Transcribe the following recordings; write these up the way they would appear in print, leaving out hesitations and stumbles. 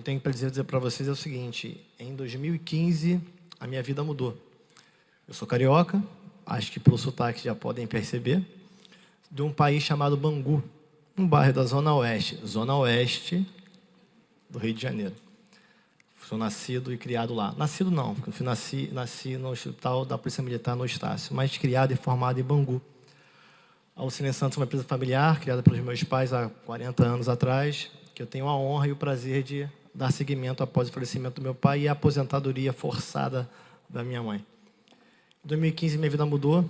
eu tenho para dizer para vocês é o seguinte: em 2015, a minha vida mudou. Eu sou carioca, acho que pelo sotaque já podem perceber, de um país chamado Bangu, um bairro da Zona Oeste do Rio de Janeiro. Sou nascido e criado lá. Nascido não, porque eu nasci no Hospital da Polícia Militar no Estácio, mas criado e formado em Bangu. A Lucene Santos é uma empresa familiar, criada pelos meus pais há 40 anos atrás, que eu tenho a honra e o prazer de dar seguimento após o falecimento do meu pai e a aposentadoria forçada da minha mãe. Em 2015, minha vida mudou.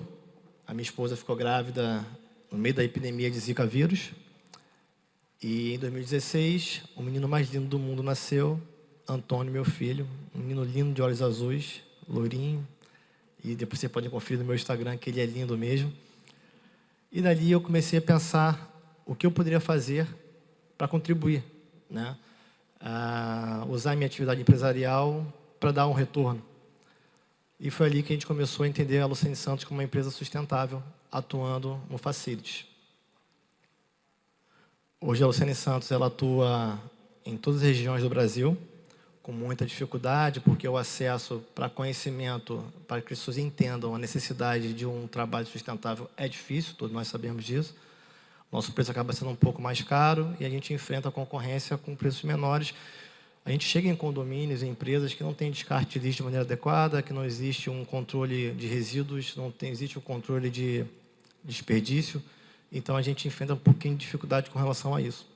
A minha esposa ficou grávida no meio da epidemia de Zika vírus. E em 2016, o menino mais lindo do mundo nasceu, Antônio, meu filho, um menino lindo de olhos azuis, loirinho, e depois vocês podem conferir no meu Instagram que ele é lindo mesmo. E dali eu comecei a pensar o que eu poderia fazer para contribuir, né? Usar a minha atividade empresarial para dar um retorno. E foi ali que a gente começou a entender a Lucene Santos como uma empresa sustentável, atuando no Facilities. Hoje a Lucene Santos ela atua em todas as regiões do Brasil, com muita dificuldade, porque o acesso para conhecimento, para que as pessoas entendam a necessidade de um trabalho sustentável é difícil, todos nós sabemos disso. Nosso preço acaba sendo um pouco mais caro e a gente enfrenta a concorrência com preços menores. A gente chega em condomínios, em empresas que não têm descarte de lixo de maneira adequada, que não existe um controle de resíduos, existe um controle de desperdício. Então, a gente enfrenta um pouquinho de dificuldade com relação a isso.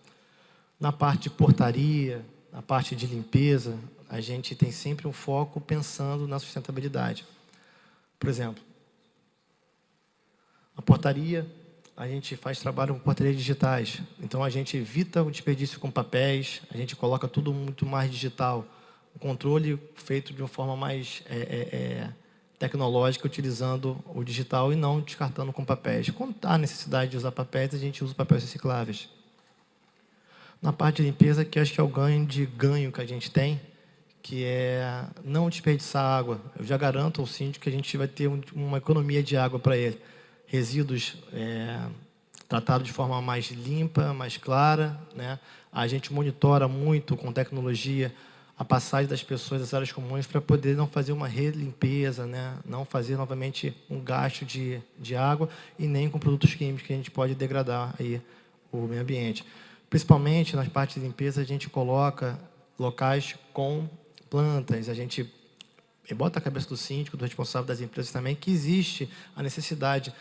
Na parte de portaria, na parte de limpeza, a gente tem sempre um foco pensando na sustentabilidade. Por exemplo, a portaria, a gente faz trabalho com portarias digitais. Então, a gente evita o desperdício com papéis, a gente coloca tudo muito mais digital. O controle feito de uma forma mais tecnológica, utilizando o digital e não descartando com papéis. Quando há necessidade de usar papéis, a gente usa papéis recicláveis. Na parte de limpeza, que acho que é o ganho que a gente tem, que é não desperdiçar água. Eu já garanto ao síndico que a gente vai ter uma economia de água para ele. Resíduos tratados de forma mais limpa, mais clara, né? A gente monitora muito com tecnologia a passagem das pessoas das áreas comuns para poder não fazer uma relimpeza, né? Não fazer novamente um gasto de água e nem com produtos químicos que a gente pode degradar aí o meio ambiente. Principalmente nas partes de limpeza, a gente coloca locais com plantas, a gente bota a cabeça do síndico, do responsável das empresas também, que existe a necessidade,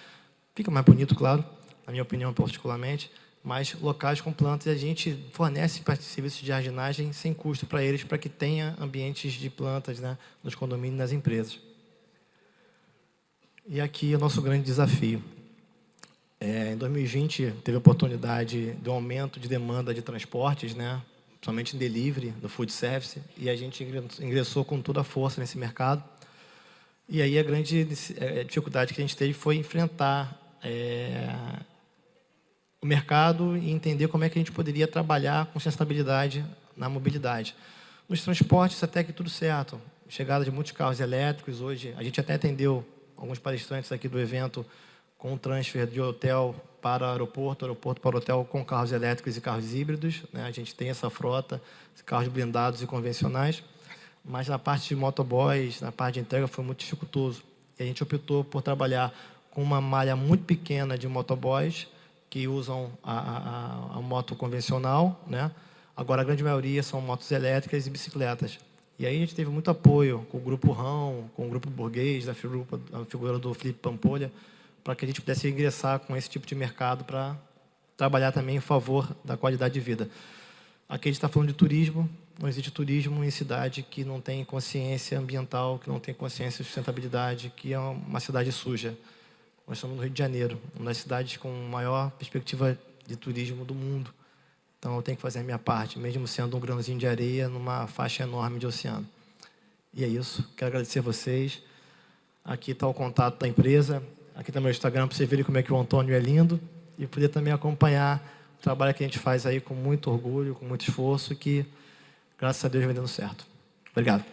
fica mais bonito, claro, na minha opinião particularmente, mas locais com plantas, e a gente fornece serviços de jardinagem sem custo para eles, para que tenha ambientes de plantas, né, nos condomínios e nas empresas. E aqui é o nosso grande desafio. Em 2020, teve a oportunidade de um aumento de demanda de transportes, né, somente em delivery, no food service, e a gente ingressou com toda a força nesse mercado. E aí a grande dificuldade que a gente teve foi enfrentar o mercado e entender como é que a gente poderia trabalhar com sustentabilidade na mobilidade. Nos transportes, até que tudo certo. Chegada de muitos carros elétricos. Hoje, a gente até atendeu alguns palestrantes aqui do evento com um transfer de hotel para aeroporto, aeroporto para hotel, com carros elétricos e carros híbridos, né? A gente tem essa frota, carros blindados e convencionais, mas na parte de motoboys, na parte de entrega, foi muito dificultoso. E a gente optou por trabalhar com uma malha muito pequena de motoboys, que usam a moto convencional, né? Agora, a grande maioria são motos elétricas e bicicletas. E aí a gente teve muito apoio com o Grupo Rão, com o Grupo Burguês, a figura do Felipe Pampolha, para que a gente pudesse ingressar com esse tipo de mercado para trabalhar também em favor da qualidade de vida. Aqui a gente está falando de turismo, não existe turismo em cidade que não tem consciência ambiental, que não tem consciência de sustentabilidade, que é uma cidade suja. Nós estamos no Rio de Janeiro, uma das cidades com maior perspectiva de turismo do mundo. Então, eu tenho que fazer a minha parte, mesmo sendo um grãozinho de areia numa faixa enorme de oceano. E é isso. Quero agradecer a vocês. Aqui está o contato da empresa. Aqui está meu Instagram, para vocês verem como é que o Antônio é lindo. E poder também acompanhar o trabalho que a gente faz aí com muito orgulho, com muito esforço, que, graças a Deus, vem dando certo. Obrigado.